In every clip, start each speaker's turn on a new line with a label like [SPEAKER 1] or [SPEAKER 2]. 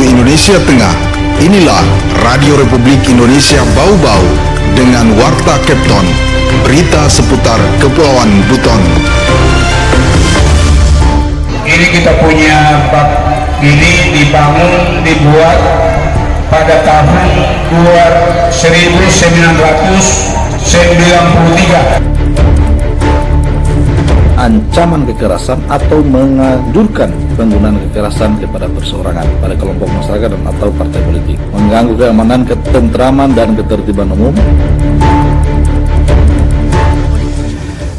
[SPEAKER 1] Indonesia Tengah. Inilah Radio Republik Indonesia Bau-Bau dengan Warta Kepton, berita seputar Kepulauan Buton.
[SPEAKER 2] Ini kita punya bak ini dibuat pada tahun 1993.
[SPEAKER 3] Ancaman kekerasan atau menganjurkan penggunaan kekerasan kepada perseorangan, pada kelompok masyarakat dan atau partai politik, mengganggu keamanan, ketentraman dan ketertiban umum.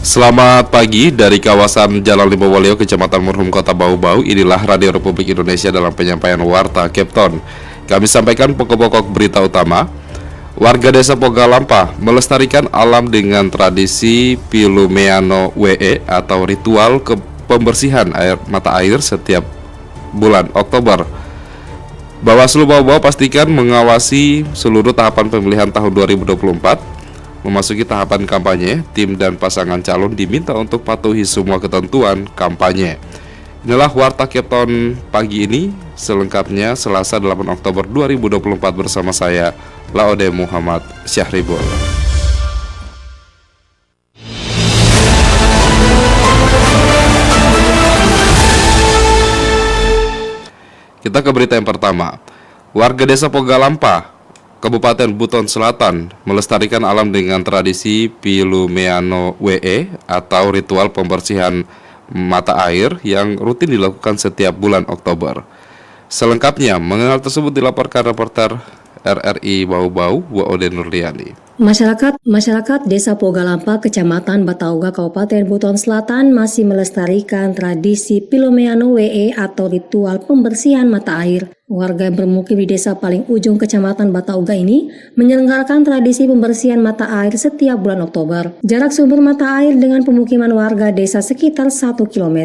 [SPEAKER 4] Selamat pagi dari kawasan Jalan Limowoleo, Kecamatan Murhum, Kota Bau-Bau. Inilah Radio Republik Indonesia dalam penyampaian Warta Kepton. Kami sampaikan pokok-pokok berita utama. Warga desa Pogalampa melestarikan alam dengan tradisi Pilumeano WE atau ritual pembersihan mata air setiap bulan Oktober. Bawaslu Bau-Bau pastikan mengawasi seluruh tahapan pemilihan tahun 2024. Memasuki tahapan kampanye, tim dan pasangan calon diminta untuk patuhi semua ketentuan kampanye. Inilah Warta Kepton pagi ini, selengkapnya Selasa 8 Oktober 2024 bersama saya, Laode Muhammad Syahribul. Kita ke berita yang pertama. Warga desa Pogalampa, Kabupaten Buton Selatan, melestarikan alam dengan tradisi Pilumeano WE atau ritual pembersihan mata air yang rutin dilakukan setiap bulan Oktober. Selengkapnya, mengenal tersebut dilaporkan reporter RRI Bau-Bau, Waode Nurliani.
[SPEAKER 5] Masyarakat Desa Pogalampa, Kecamatan Batauga, Kabupaten Buton Selatan masih melestarikan tradisi Pilumeano WE atau ritual pembersihan mata air. Warga yang bermukim di desa paling ujung Kecamatan Batauga ini menyelenggarakan tradisi pembersihan mata air setiap bulan Oktober. Jarak sumber mata air dengan pemukiman warga desa sekitar 1 km.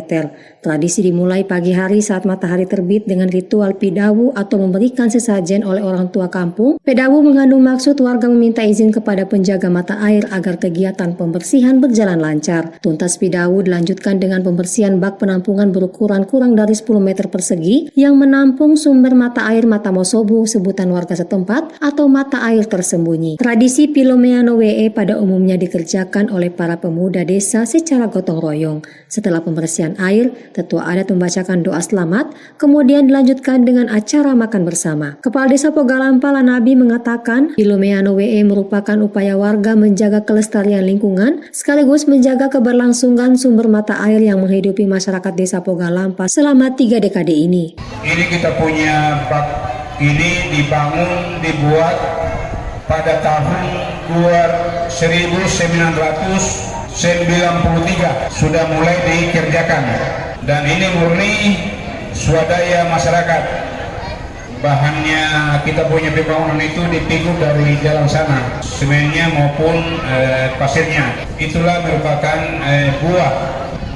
[SPEAKER 5] Tradisi dimulai pagi hari saat matahari terbit dengan ritual pidawu atau memberikan sesajen oleh orang tua kampung. Pidawu mengandung maksud warga meminta izin kepada penjaga mata air agar kegiatan pembersihan berjalan lancar. Tuntas pidawu dilanjutkan dengan pembersihan bak penampungan berukuran kurang dari 10 meter persegi yang menampung sumber mata air Mata Mosobu, sebutan warga setempat, atau mata air tersembunyi. Tradisi Pilumeano WE pada umumnya dikerjakan oleh para pemuda desa secara gotong royong. Setelah pembersihan air, tetua adat membacakan doa selamat, kemudian dilanjutkan dengan acara makan bersama. Kepala Desa Pogalampa Lanabi mengatakan, Pilumeano WE merupakan upaya warga menjaga kelestarian lingkungan, sekaligus menjaga keberlangsungan sumber mata air yang menghidupi masyarakat Desa Pogalampa selama 3 dekade ini.
[SPEAKER 2] Ini kita punya bak ini dibuat pada tahun 1993, sudah mulai dikerjakan, dan ini murni swadaya masyarakat. Bahannya kita punya pembangunan itu dipikul dari jalan sana, semennya maupun pasirnya. Itulah merupakan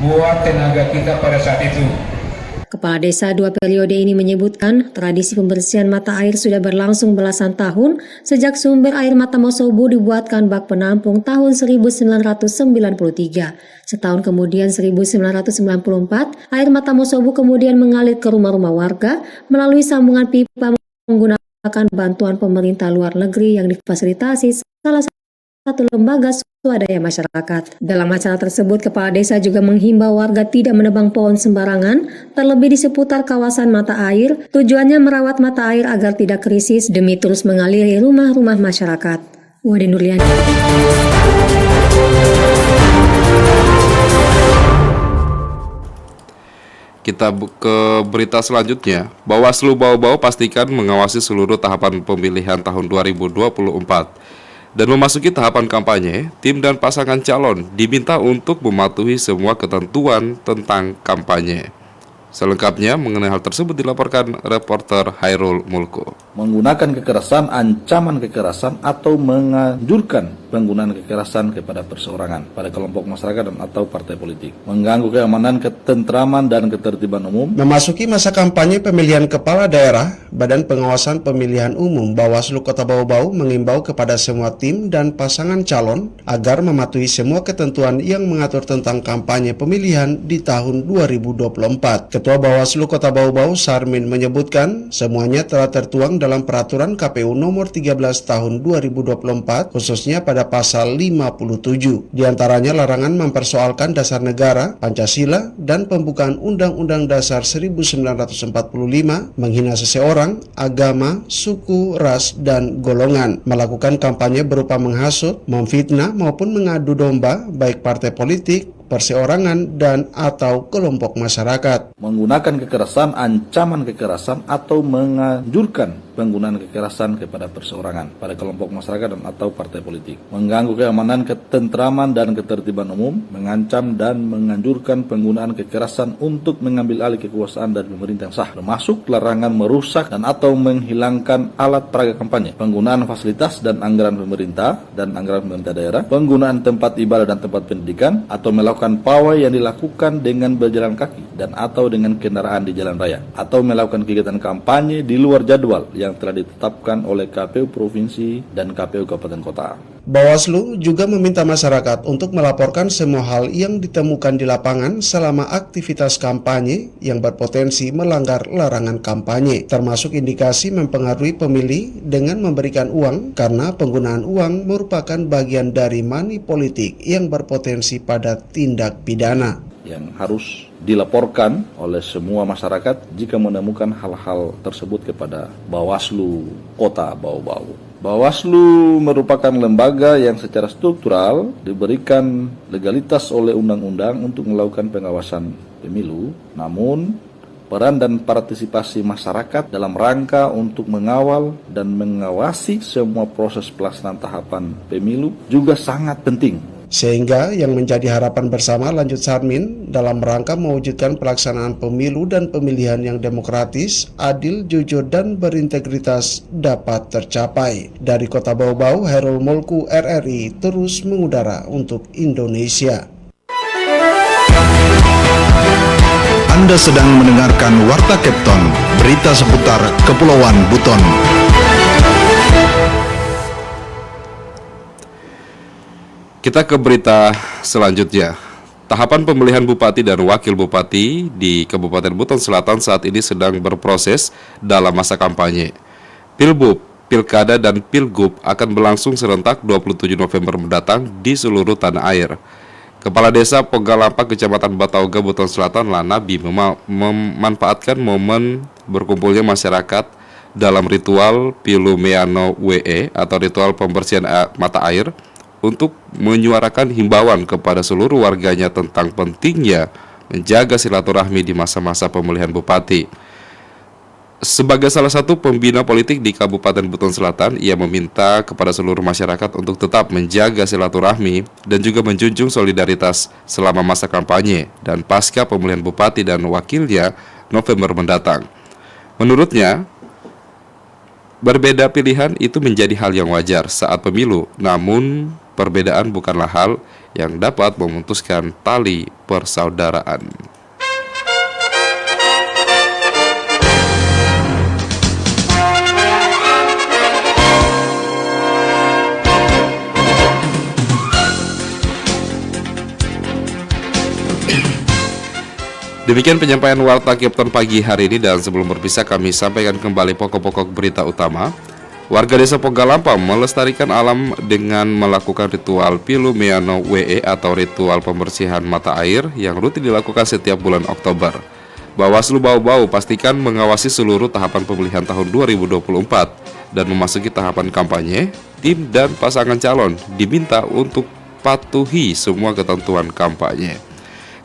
[SPEAKER 2] buah tenaga kita pada saat itu.
[SPEAKER 5] Kepala Desa 2 periode ini menyebutkan tradisi pembersihan mata air sudah berlangsung belasan tahun sejak sumber air Mata Mosobu dibuatkan bak penampung tahun 1993. Setahun kemudian 1994, air Mata Mosobu kemudian mengalir ke rumah-rumah warga melalui sambungan pipa menggunakan bantuan pemerintah luar negeri yang difasilitasi salah satu lembaga swadaya masyarakat. Dalam acara tersebut, Kepala Desa juga menghimbau warga tidak menebang pohon sembarangan, terlebih di seputar kawasan mata air. Tujuannya merawat mata air agar tidak krisis demi terus mengaliri rumah-rumah masyarakat. Waode Nurliani.
[SPEAKER 4] Kita ke berita selanjutnya. Bawaslu Bau-Bau pastikan mengawasi seluruh tahapan pemilihan tahun 2024. Dan memasuki tahapan kampanye, tim dan pasangan calon diminta untuk mematuhi semua ketentuan tentang kampanye. Selengkapnya mengenai hal tersebut dilaporkan reporter Hairul Mulko.
[SPEAKER 3] Menggunakan kekerasan, ancaman kekerasan atau menganjurkan penggunaan kekerasan kepada perseorangan, pada kelompok masyarakat dan atau partai politik, mengganggu keamanan, ketentraman dan ketertiban umum.
[SPEAKER 6] Memasuki masa kampanye pemilihan kepala daerah, Badan Pengawasan Pemilihan Umum Bawaslu Kota Bau-Bau mengimbau kepada semua tim dan pasangan calon agar mematuhi semua ketentuan yang mengatur tentang kampanye pemilihan di tahun 2024. Ketua Bawaslu Kota Bau-Bau Sarmin menyebutkan semuanya telah tertuang dalam peraturan KPU nomor 13 tahun 2024 khususnya pada pasal 57. Di antaranya larangan mempersoalkan dasar negara, Pancasila, dan pembukaan Undang-Undang Dasar 1945, menghina seseorang, agama, suku, ras, dan golongan, melakukan kampanye berupa menghasut, memfitnah maupun mengadu domba baik partai politik, perseorangan, dan atau kelompok masyarakat.
[SPEAKER 3] Menggunakan kekerasan, ancaman kekerasan, atau menganjurkan penggunaan kekerasan kepada perseorangan, pada kelompok masyarakat dan atau partai politik. Mengganggu keamanan, ketentraman, dan ketertiban umum, mengancam dan menganjurkan penggunaan kekerasan untuk mengambil alih kekuasaan dari pemerintah yang sah, termasuk larangan merusak dan atau menghilangkan alat peraga kampanye, penggunaan fasilitas dan anggaran pemerintah daerah, penggunaan tempat ibadah dan tempat pendidikan, atau melakukan pawai yang dilakukan dengan berjalan kaki dan atau dengan kendaraan di jalan raya, atau melakukan kegiatan kampanye di luar jadwal yang telah ditetapkan oleh KPU Provinsi dan KPU Kabupaten Kota.
[SPEAKER 6] Bawaslu juga meminta masyarakat untuk melaporkan semua hal yang ditemukan di lapangan selama aktivitas kampanye yang berpotensi melanggar larangan kampanye, termasuk indikasi mempengaruhi pemilih dengan memberikan uang, karena penggunaan uang merupakan bagian dari money politik yang berpotensi pada tindak pidana.
[SPEAKER 3] Yang harus dilaporkan oleh semua masyarakat jika menemukan hal-hal tersebut kepada Bawaslu Kota Bau-Bau. Bawaslu merupakan lembaga yang secara struktural diberikan legalitas oleh undang-undang untuk melakukan pengawasan pemilu, namun peran dan partisipasi masyarakat dalam rangka untuk mengawal dan mengawasi semua proses pelaksanaan tahapan pemilu juga sangat penting.
[SPEAKER 6] Sehingga yang menjadi harapan bersama, lanjut Sarmin, dalam rangka mewujudkan pelaksanaan pemilu dan pemilihan yang demokratis, adil, jujur, dan berintegritas dapat tercapai. Dari Kota Bau-Bau, Herul Molku RRI terus mengudara untuk Indonesia.
[SPEAKER 1] Anda sedang mendengarkan Warta Kepton, berita seputar Kepulauan Buton.
[SPEAKER 4] Kita ke berita selanjutnya. Tahapan pemilihan bupati dan wakil bupati di Kabupaten Buton Selatan saat ini sedang berproses dalam masa kampanye. Pilbub, Pilkada, dan Pilgub akan berlangsung serentak 27 November mendatang di seluruh tanah air. Kepala Desa Pogalampak, Kecamatan Batauga, Buton Selatan, Lanabi, memanfaatkan momen berkumpulnya masyarakat dalam ritual Pilumeano WE atau ritual pembersihan mata air untuk menyuarakan himbauan kepada seluruh warganya tentang pentingnya menjaga silaturahmi di masa-masa pemilihan bupati. Sebagai salah satu pembina politik di Kabupaten Buton Selatan, ia meminta kepada seluruh masyarakat untuk tetap menjaga silaturahmi dan juga menjunjung solidaritas selama masa kampanye dan pasca pemilihan bupati dan wakilnya November mendatang. Menurutnya, berbeda pilihan itu menjadi hal yang wajar saat pemilu, namun perbedaan bukanlah hal yang dapat memutuskan tali persaudaraan. Demikian penyampaian Warta Kepton pagi hari ini, dan sebelum berpisah kami sampaikan kembali pokok-pokok berita utama. Warga Desa Pogalampak melestarikan alam dengan melakukan ritual Pilumeano WE atau ritual pembersihan mata air yang rutin dilakukan setiap bulan Oktober. Bawaslu Bau-Bau pastikan mengawasi seluruh tahapan pemilihan tahun 2024 dan memasuki tahapan kampanye. Tim dan pasangan calon diminta untuk patuhi semua ketentuan kampanye.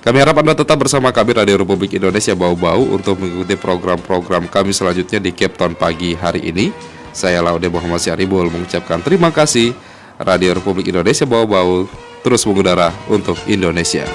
[SPEAKER 4] Kami harap Anda tetap bersama kami Radio Republik Indonesia Bau-Bau untuk mengikuti program-program kami selanjutnya di Kepton pagi hari ini. Saya Laude Muhammad Syaribul mengucapkan terima kasih. Radio Republik Indonesia Bau-Bau terus mengudara untuk Indonesia.